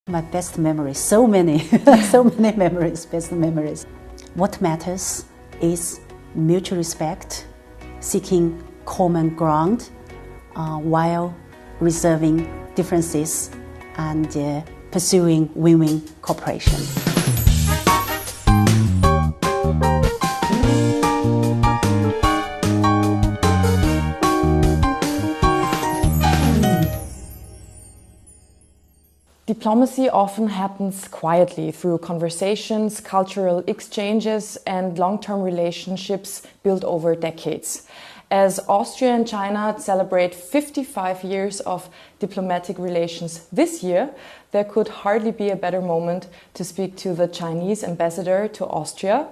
My best memories, so many, so many memories, best memories. What matters is mutual respect, seeking common ground while reserving differences and pursuing win-win cooperation. Diplomacy often happens quietly through conversations, cultural exchanges, and long-term relationships built over decades. As Austria and China celebrate 55 years of diplomatic relations this year, there could hardly be a better moment to speak to the Chinese ambassador to Austria,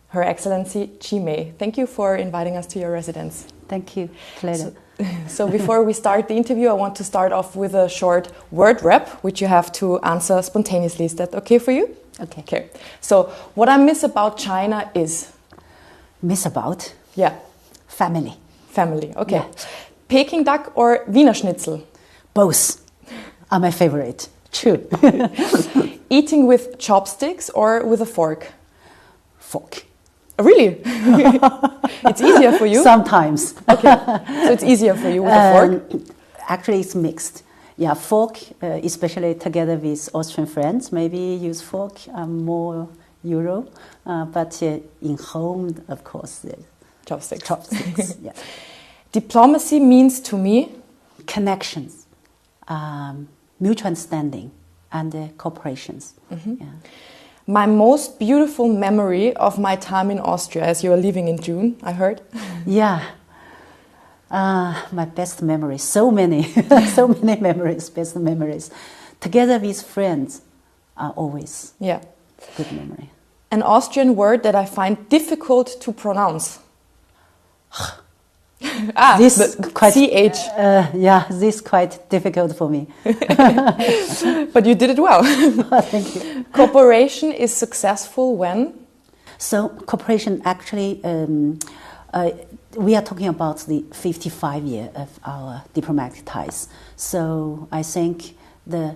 Her Excellency Qi Mei. Thank you for inviting us to your residence. Thank you. Pleasure. So before we start the interview, I want to start off with a short word rap, which you have to answer spontaneously. Is that okay for you? Okay. So what I miss about China is? Miss about? Yeah. Family. Family, okay. Yeah. Peking duck or Wiener Schnitzel? Both are my favorite. True. Eating with chopsticks or with a fork? Fork. Really? It's easier for you? Sometimes. Okay. So it's easier for you with a fork? Actually, it's mixed. Yeah, fork, especially together with Austrian friends, maybe use fork, more Euro. But in home, of course, Chopsticks. Chopsticks, yeah. Diplomacy means to me? Connections, mutual understanding, and cooperations. Mm-hmm. Yeah. My most beautiful memory of my time in Austria, as you are leaving in June, I heard. Yeah. My best memories, so many, so many memories, best memories. Together with friends are always good memory. An Austrian word that I find difficult to pronounce. This quite, CH. This is quite difficult for me. But you did it well. Thank you. Cooperation is successful when? So cooperation actually, we are talking about the 55 year of our diplomatic ties. So I think the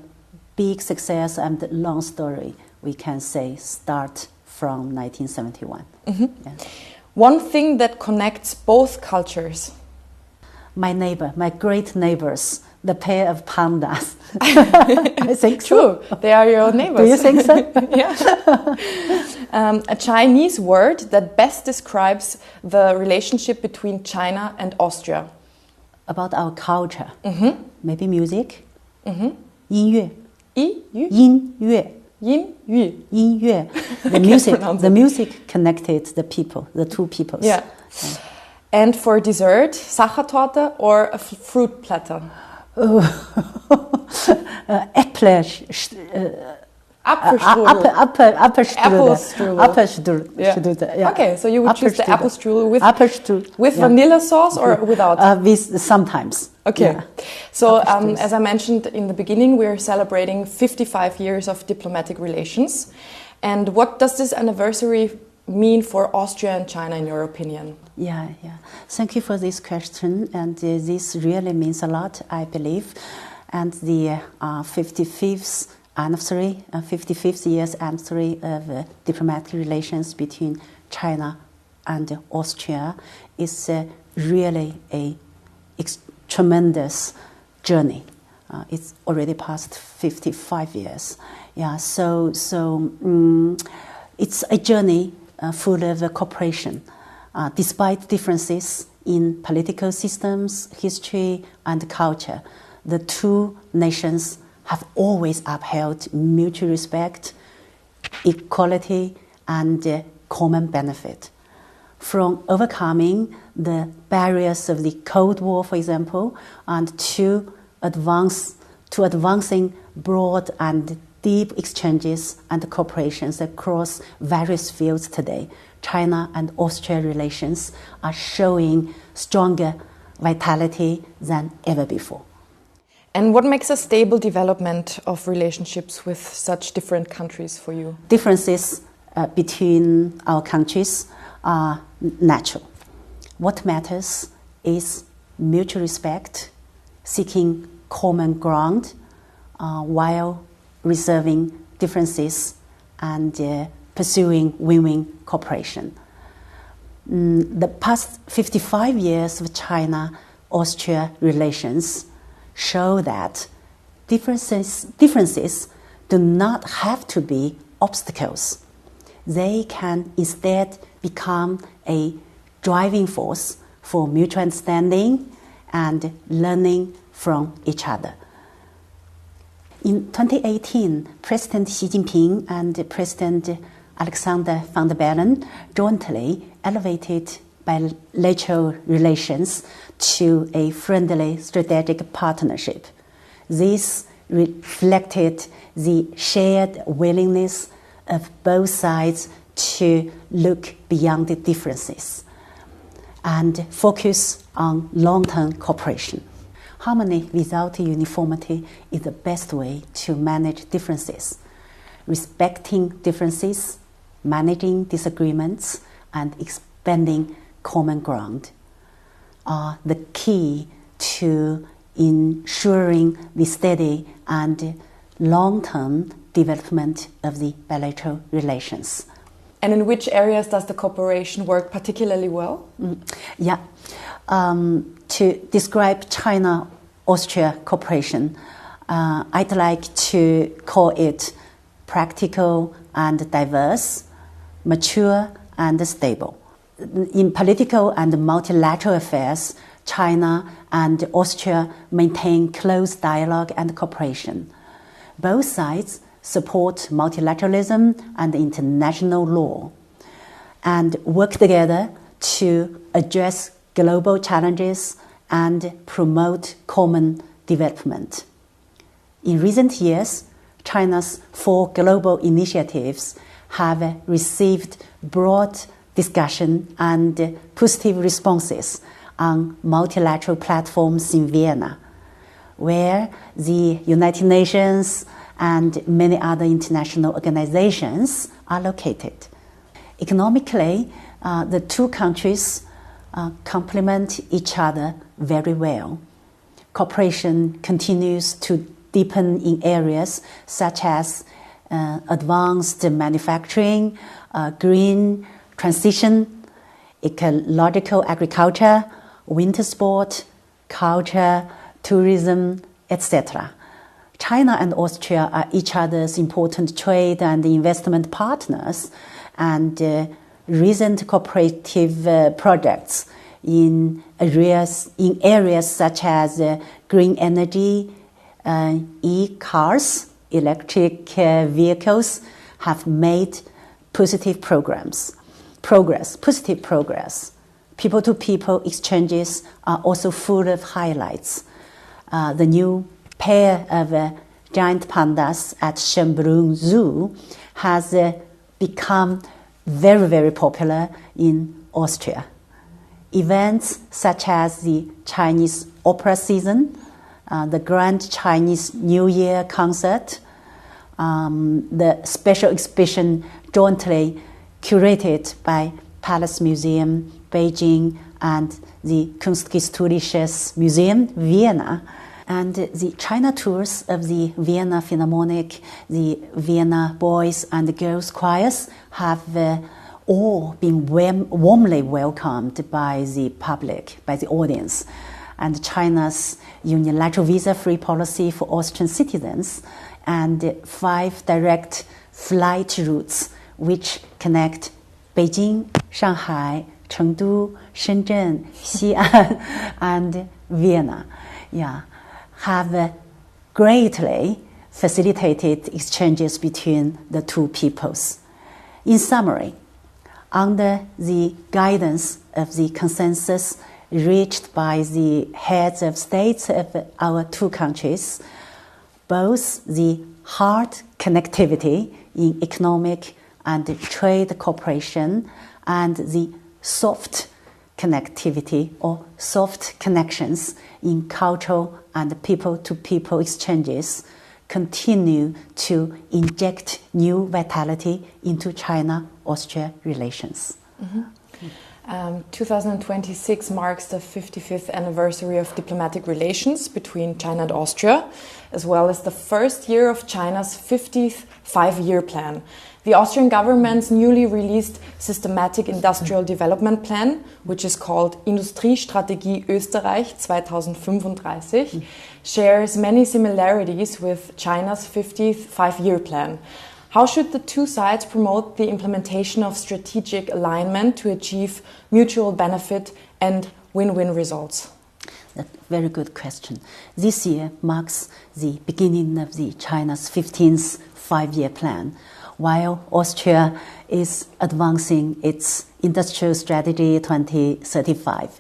big success and the long story, we can say, start from 1971. Mm-hmm. Yeah. One thing that connects both cultures. My neighbor, my great neighbors, the pair of pandas. I think so. True, they are your neighbors. Do you think so? Yeah. A Chinese word that best describes the relationship between China and Austria. About our culture. Mm-hmm. Maybe music. Mm-hmm. 音乐. 音乐. 音乐. The music connected the people, the two peoples. Yeah. And for dessert, Sachertorte or a fruit platter? Apfelstrudel. Yeah. Okay, so you would choose the Apfelstrudel with yeah. vanilla sauce or without? With sometimes. Okay. Yeah. So as I mentioned in the beginning, we're celebrating 55 years of diplomatic relations. And what does this anniversary mean for Austria and China, in your opinion? Yeah. Thank you for this question. And this really means a lot, I believe. And the 55th years anniversary of diplomatic relations between China and Austria is really a tremendous journey. It's already past 55 years. Yeah, so it's a journey full of cooperation. Despite differences in political systems, history, and culture, the two nations have always upheld mutual respect, equality, and common benefit. From overcoming the barriers of the Cold War, for example, and to advancing broad and deep exchanges and cooperations across various fields today, China and Austria relations are showing stronger vitality than ever before. And what makes a stable development of relationships with such different countries for you? Differences between our countries are natural. What matters is mutual respect, seeking common ground while resolving differences and pursuing win-win cooperation. The past 55 years of China-Austria relations show that differences do not have to be obstacles. They can instead become a driving force for mutual understanding and learning from each other. In 2018, President Xi Jinping and President Alexander Van der Bellen jointly elevated bilateral relations to a friendly strategic partnership. This reflected the shared willingness of both sides to look beyond the differences and focus on long-term cooperation. Harmony without uniformity is the best way to manage differences. Respecting differences, managing disagreements, and expanding common ground are the key to ensuring the steady and long-term development of the bilateral relations. And in which areas does the cooperation work particularly well? To describe China-Austria cooperation, I'd like to call it practical and diverse, mature and stable. In political and multilateral affairs, China and Austria maintain close dialogue and cooperation. Both sides support multilateralism and international law and work together to address global challenges and promote common development. In recent years, China's 4 global initiatives have received broad discussion and positive responses on multilateral platforms in Vienna, where the United Nations and many other international organizations are located. Economically, the two countries complement each other very well. Cooperation continues to deepen in areas such as advanced manufacturing, green transition, ecological agriculture, winter sport, culture, tourism, etc. China and Austria are each other's important trade and investment partners, and recent cooperative projects in areas such as green energy, e-cars, electric vehicles have made positive progress. People-to-people exchanges are also full of highlights. The new pair of giant pandas at Schönbrunn Zoo has become very, very popular in Austria. Events such as the Chinese opera season, the Grand Chinese New Year concert, the special exhibition jointly curated by Palace Museum, Beijing, and the Kunsthistorisches Museum, Vienna, and the China tours of the Vienna Philharmonic, the Vienna Boys and Girls Choirs have all been warmly welcomed by the public, by the audience. And China's unilateral visa-free policy for Austrian citizens and 5 direct flight routes which connect Beijing, Shanghai, Chengdu, Shenzhen, Xi'an, and Vienna, have greatly facilitated exchanges between the two peoples. In summary, under the guidance of the consensus reached by the heads of states of our two countries, both the hard connectivity in economic and trade cooperation and the soft connectivity or soft connections in cultural and people-to-people exchanges continue to inject new vitality into China-Austria relations. Mm-hmm. 2026 marks the 55th anniversary of diplomatic relations between China and Austria, as well as the first year of China's 50th five-year plan. The Austrian government's newly released Systematic Industrial Development Plan, which is called Industriestrategie Österreich 2035, shares many similarities with China's 50th five-year plan. How should the two sides promote the implementation of strategic alignment to achieve mutual benefit and win-win results? That's a very good question. This year marks the beginning of the China's 15th five-year plan, while Austria is advancing its industrial strategy 2035.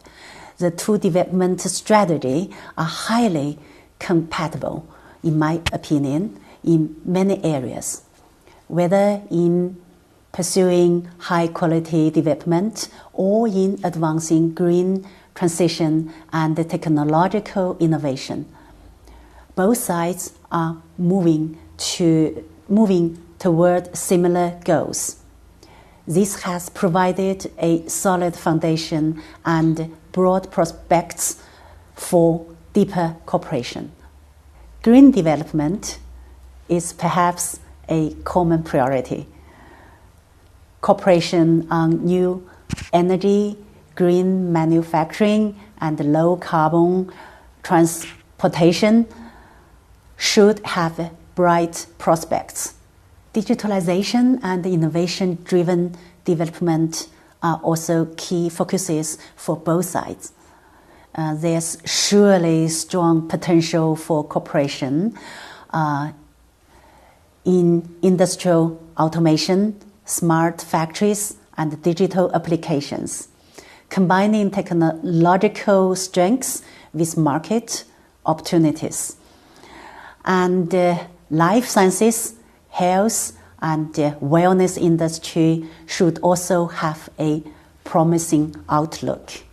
The two development strategies are highly compatible, in my opinion, in many areas. Whether in pursuing high-quality development or in advancing green transition and technological innovation. Both sides are moving toward similar goals. This has provided a solid foundation and broad prospects for deeper cooperation. Green development is perhaps a common priority. Cooperation on new energy, green manufacturing, and low-carbon transportation should have bright prospects. Digitalization and innovation-driven development are also key focuses for both sides. There's surely strong potential for cooperation in industrial automation, smart factories, and digital applications, combining technological strengths with market opportunities. And life sciences, health, and wellness industry should also have a promising outlook.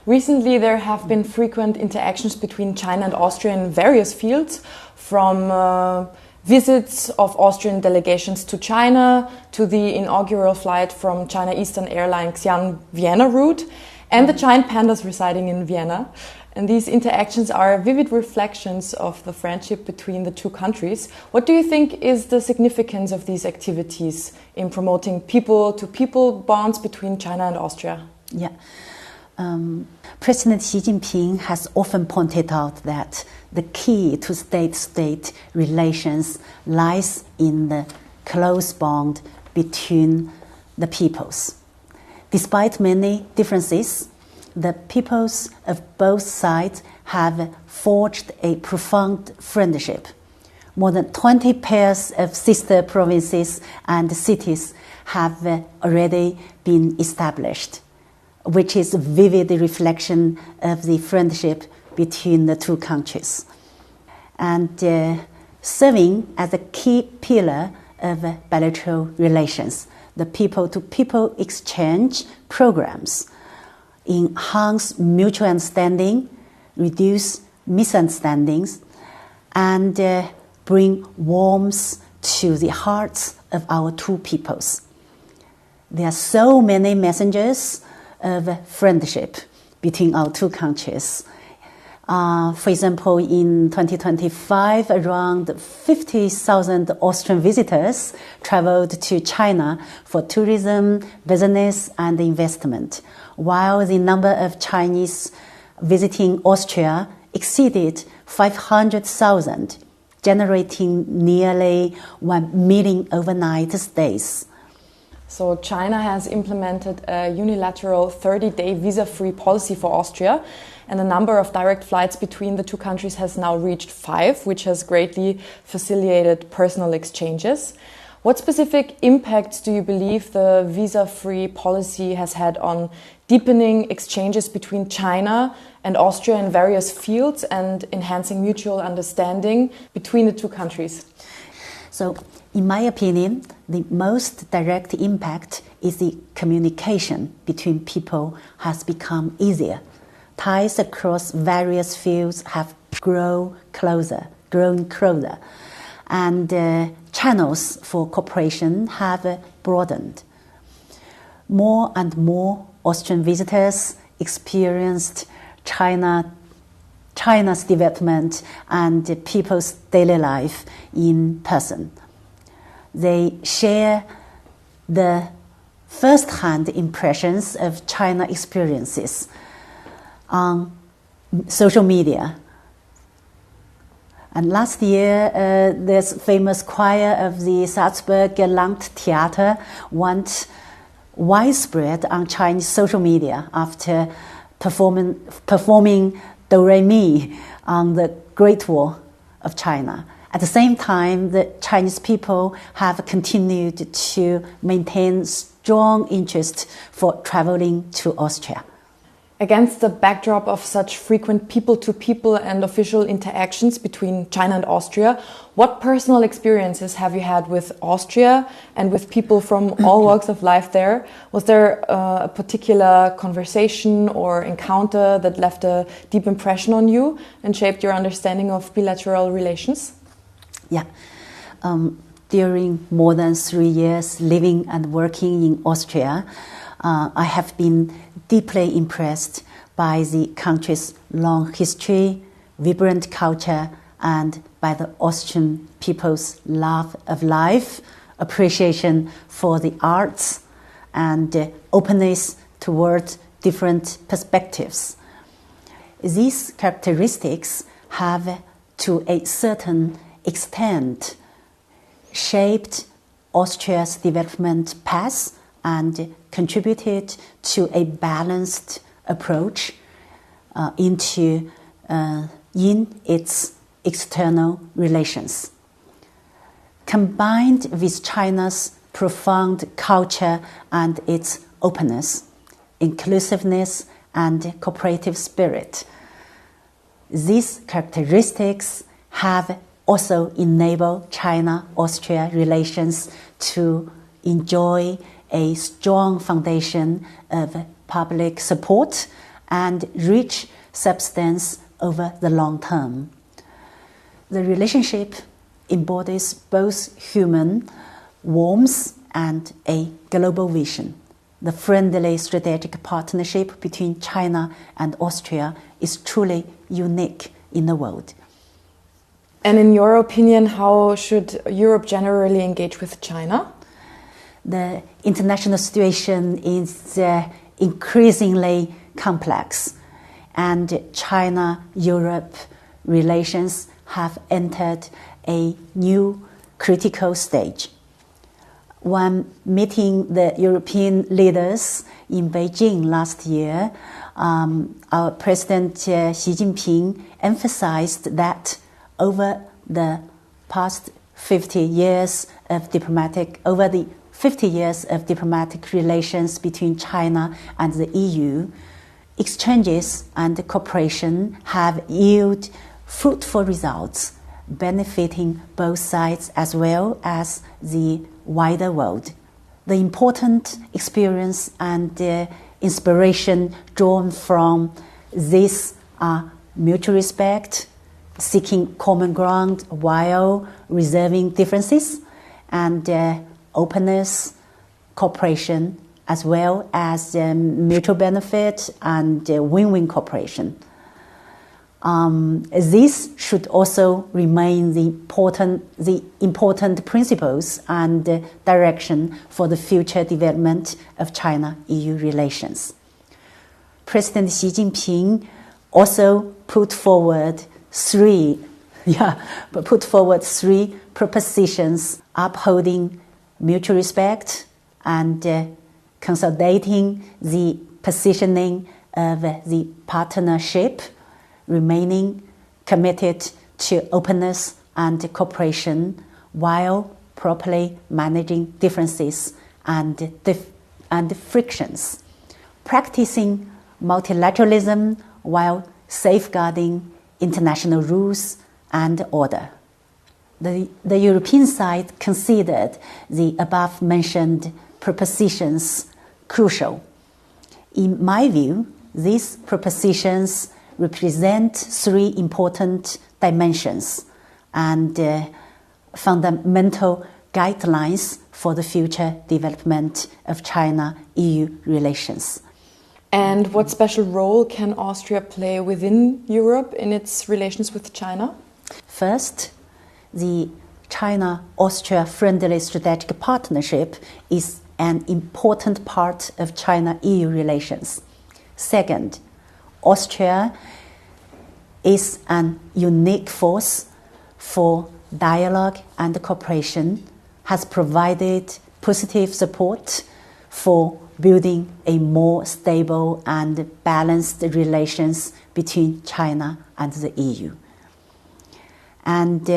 Recently, there have been frequent interactions between China and Austria in various fields, from visits of Austrian delegations to China, to the inaugural flight from China Eastern Airline Xi'an-Vienna route, and the giant pandas residing in Vienna. And these interactions are vivid reflections of the friendship between the two countries. What do you think is the significance of these activities in promoting people-to-people bonds between China and Austria? Yeah. President Xi Jinping has often pointed out that the key to state-state relations lies in the close bond between the peoples. Despite many differences, the peoples of both sides have forged a profound friendship. More than 20 pairs of sister provinces and cities have already been established, which is a vivid reflection of the friendship between the two countries. And serving as a key pillar of bilateral relations, the people-to-people exchange programs enhance mutual understanding, reduce misunderstandings, and bring warmth to the hearts of our two peoples. There are so many messengers of friendship between our two countries. For example, in 2025, around 50,000 Austrian visitors traveled to China for tourism, business, and investment, while the number of Chinese visiting Austria exceeded 500,000, generating nearly 1 million overnight stays. So China has implemented a unilateral 30-day visa-free policy for Austria, and the number of direct flights between the two countries has now reached 5, which has greatly facilitated personal exchanges. What specific impacts do you believe the visa-free policy has had on deepening exchanges between China and Austria in various fields and enhancing mutual understanding between the two countries? So, in my opinion, the most direct impact is the communication between people has become easier. Ties across various fields have grown closer, and channels for cooperation have broadened. more and more Austrian visitors experienced China's development and people's daily life in person. They share the first-hand impressions of China experiences on social media. And last year, this famous choir of the Salzburg Landtheater went widespread on Chinese social media after performing Do Re Mi on the Great Wall of China. At the same time, the Chinese people have continued to maintain strong interest for traveling to Austria. Against the backdrop of such frequent people-to-people and official interactions between China and Austria, what personal experiences have you had with Austria and with people from all walks of life there? Was there a particular conversation or encounter that left a deep impression on you and shaped your understanding of bilateral relations? Yeah. During more than 3 years living and working in Austria, I have been deeply impressed by the country's long history, vibrant culture, and by the Austrian people's love of life, appreciation for the arts, and openness toward different perspectives. These characteristics have, to a certain extent, shaped Austria's development path and contributed to a balanced approach in its external relations. Combined with China's profound culture and its openness, inclusiveness, and cooperative spirit, these characteristics have also enabled China-Austria relations to enjoy a strong foundation of public support and rich substance over the long term. The relationship embodies both human warmth and a global vision. The friendly strategic partnership between China and Austria is truly unique in the world. And in your opinion, how should Europe generally engage with China? The international situation is increasingly complex, and China-Europe relations have entered a new critical stage. When meeting the European leaders in Beijing last year, our President Xi Jinping emphasized that over the 50 years of diplomatic relations between China and the EU, exchanges and cooperation have yielded fruitful results, benefiting both sides as well as the wider world. The important experience and inspiration drawn from this are mutual respect, seeking common ground while reserving differences, and openness, cooperation, as well as mutual benefit and win-win cooperation. These should also remain the important principles and direction for the future development of China-EU relations. President Xi Jinping also put forward three propositions upholding mutual respect and consolidating the positioning of the partnership, remaining committed to openness and cooperation while properly managing differences and frictions, practicing multilateralism while safeguarding international rules and order. The European side considered the above-mentioned propositions crucial. In my view, these propositions represent three important dimensions and fundamental guidelines for the future development of China-EU relations. And what special role can Austria play within Europe in its relations with China? First, the China-Austria friendly strategic partnership is an important part of China-EU relations. Second, Austria is an unique force for dialogue and cooperation, has provided positive support for building a more stable and balanced relations between China and the EU. And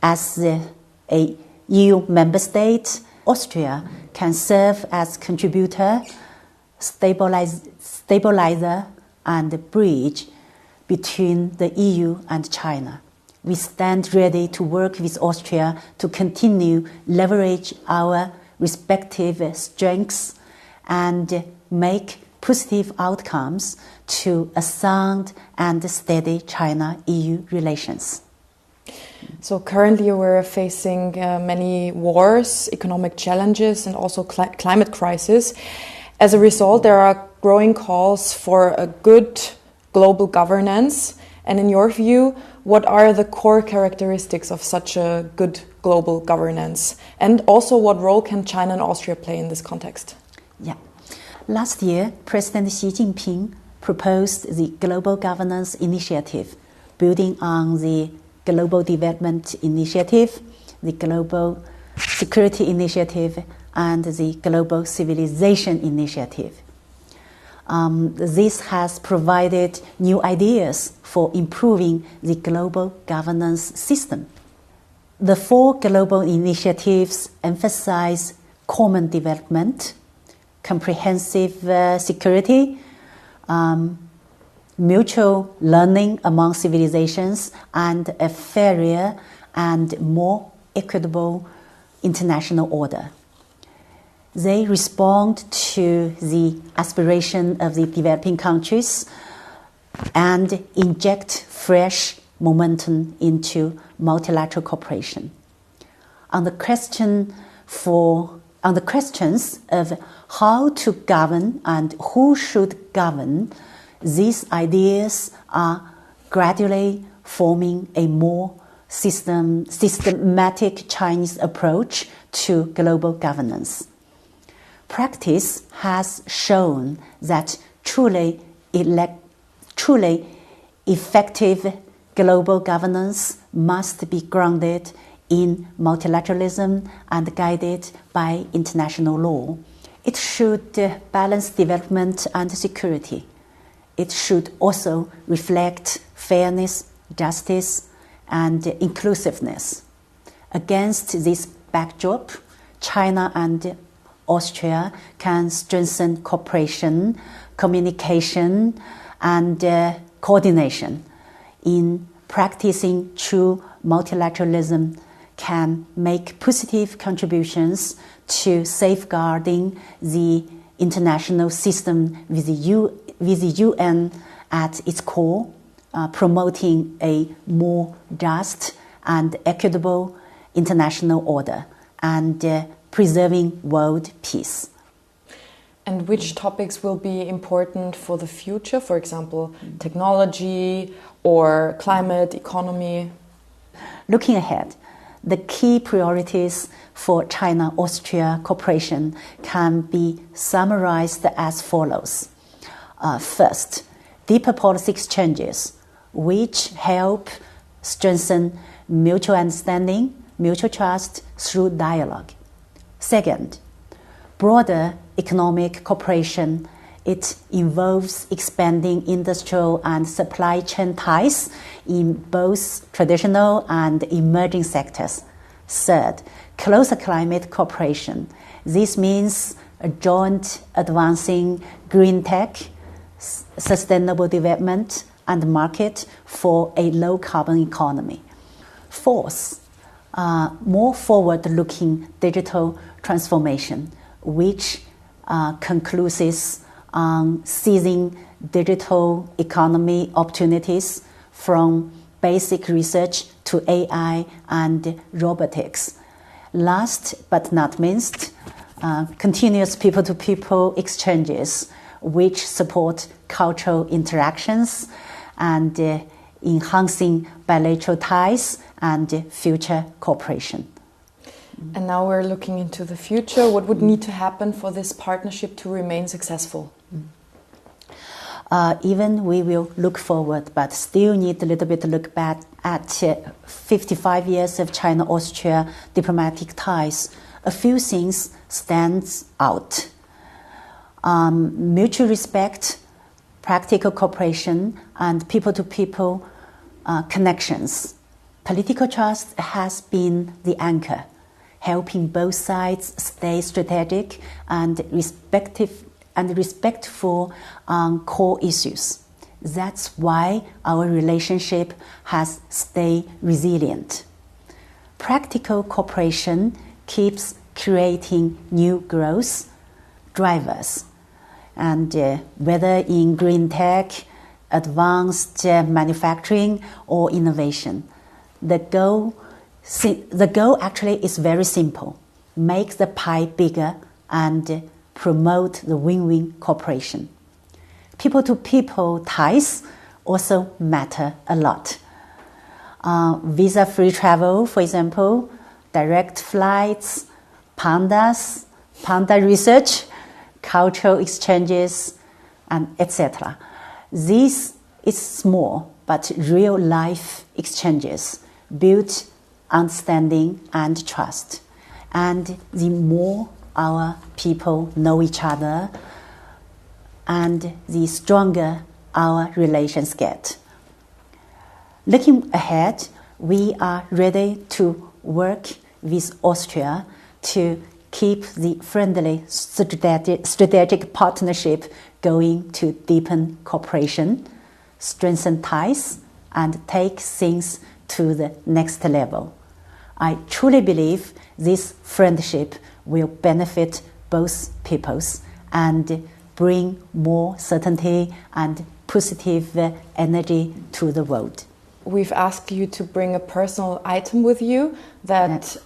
as a EU member state, Austria can serve as contributor, stabilizer, and bridge between the EU and China. We stand ready to work with Austria to continue leverage our respective strengths and make positive outcomes to a sound and steady China-EU relations. So currently we're facing many wars, economic challenges, and also climate crisis. As a result, there are growing calls for a good global governance. And in your view, what are the core characteristics of such a good global governance? And also, what role can China and Austria play in this context? Yeah. Last year, President Xi Jinping proposed the Global Governance Initiative, building on the Global Development Initiative, the Global Security Initiative, and the Global Civilization Initiative. This has provided new ideas for improving the global governance system. The 4 global initiatives emphasize common development, comprehensive security, mutual learning among civilizations, and a fairer and more equitable international order. They respond to the aspiration of the developing countries and inject fresh momentum into multilateral cooperation. On the questions of how to govern and who should govern, these ideas are gradually forming a more systematic Chinese approach to global governance. Practice has shown that truly effective global governance must be grounded in multilateralism and guided by international law. It should balance development and security. It should also reflect fairness, justice, and inclusiveness. Against this backdrop, China and Austria can strengthen cooperation, communication, and coordination. In practicing true multilateralism, can make positive contributions to safeguarding the international system with the UN at its core, promoting a more just and equitable international order, and preserving world peace. And which topics will be important for the future? For example, technology or climate, economy? Looking ahead, the key priorities for China-Austria cooperation can be summarized as follows. First, deeper policy exchanges, which help strengthen mutual understanding, mutual trust through dialogue. Second, broader economic cooperation. It involves expanding industrial and supply chain ties in both traditional and emerging sectors. Third, closer climate cooperation. This means a joint advancing green tech, sustainable development, and market for a low-carbon economy. Fourth, more forward-looking digital transformation, which concludes on seizing digital economy opportunities from basic research to AI and robotics. Last but not least, continuous people-to-people exchanges which support cultural interactions and enhancing bilateral ties and future cooperation. And now we're looking into the future. What would need to happen for this partnership to remain successful? Even we will look forward, but still need a little bit to look back at 55 years of China-Austria diplomatic ties. A few things stands out. Mutual respect, practical cooperation, and people-to-people connections. Political trust has been the anchor, helping both sides stay strategic and respectful on core issues. That's why our relationship has stayed resilient. Practical cooperation keeps creating new growth drivers, and whether in green tech, advanced manufacturing, or innovation, the goal actually is very simple: make the pie bigger and promote the win-win cooperation. People-to-people ties also matter a lot. Visa-free travel, for example, direct flights, panda research, cultural exchanges, and etc. This is small but real-life exchanges build understanding and trust. And the more our people know each other, and the stronger our relations get. Looking ahead, we are ready to work with Austria to keep the friendly strategic partnership going, to deepen cooperation, strengthen ties, and take things to the next level. I truly believe this friendship will benefit both peoples and bring more certainty and positive energy to the world. We've asked you to bring a personal item with you that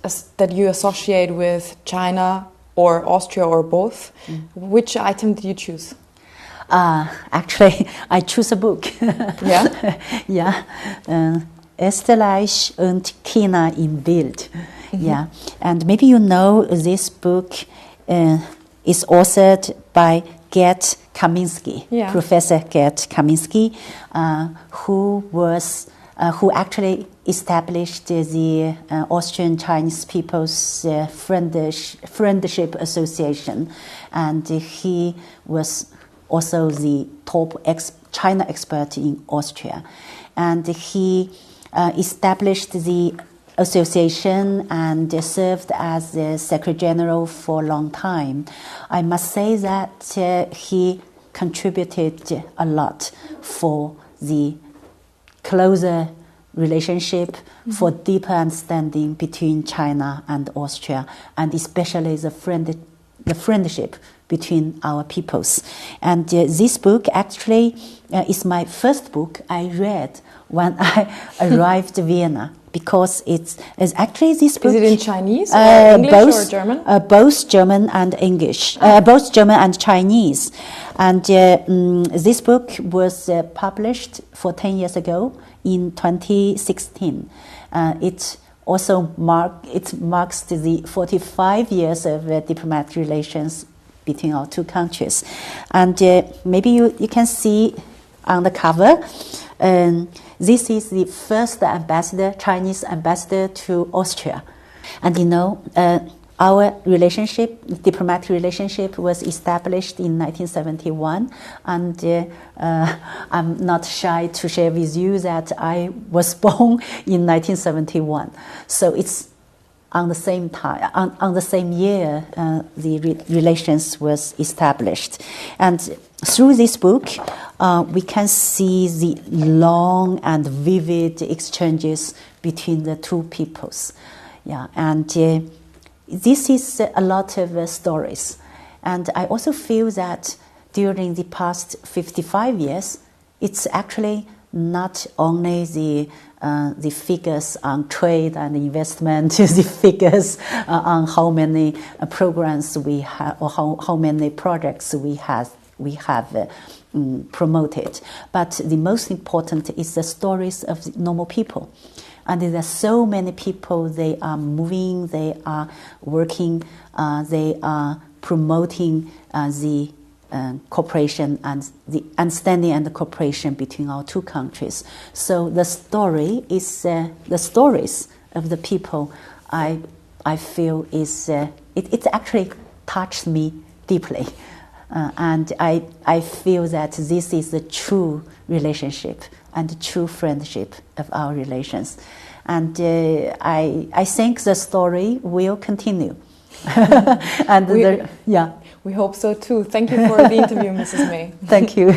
you associate with China or Austria or both. Which item did you choose? Actually, I choose a book. Yeah? Yeah. Österreich und China im Bild. Yeah. And maybe you know this book is authored by Gerd Kaminski, Professor Gerd Kaminski, who actually established the Austrian Chinese People's Friendship Association, and he was also the top China expert in Austria, and he established the association and served as the Secretary General for a long time. I must say that he contributed a lot for the closer relationship, for deeper understanding between China and Austria, and especially the friendship between our peoples. And this book actually is my first book I read when I arrived in Vienna, because it's actually this book. Is it in Chinese, or English, both, or German? Both German and English, both German and Chinese. And this book was published 10 years ago in 2016. It also marks the 45 years of diplomatic relations between our two countries. And maybe you can see on the cover, this is the first Chinese ambassador to Austria. And you know, our diplomatic relationship was established in 1971, and I'm not shy to share with you that I was born in 1971. So it's on the same time, on the same year, the relations was established. And through this book, we can see the long and vivid exchanges between the two peoples. Yeah, and this is a lot of stories. And I also feel that during the past 55 years, it's actually not only the the figures on trade and investment, the figures on how many programs we have or how many projects we have promoted. But the most important is the stories of normal people. And there are so many people, they are moving, they are working, they are promoting the cooperation and the understanding and the cooperation between our two countries. So the story is the stories of the people. I feel is it actually touched me deeply, and I feel that this is the true relationship and the true friendship of our relations, and I think the story will continue. And we hope so too. Thank you for the interview, Mrs. Mei. Thank you.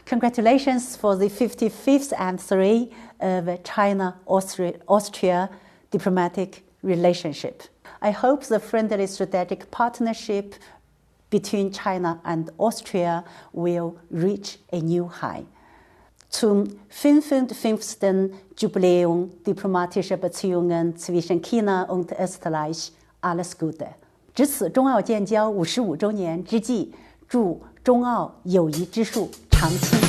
Congratulations for the 55th anniversary of China-Austria diplomatic relationship. I hope the friendly strategic partnership between China and Austria will reach a new high. Zum 55. Jubiläum diplomatischer Beziehungen zwischen China und Österreich alles Gute. 值此中澳建交55周年之际，祝中澳友谊之树长青。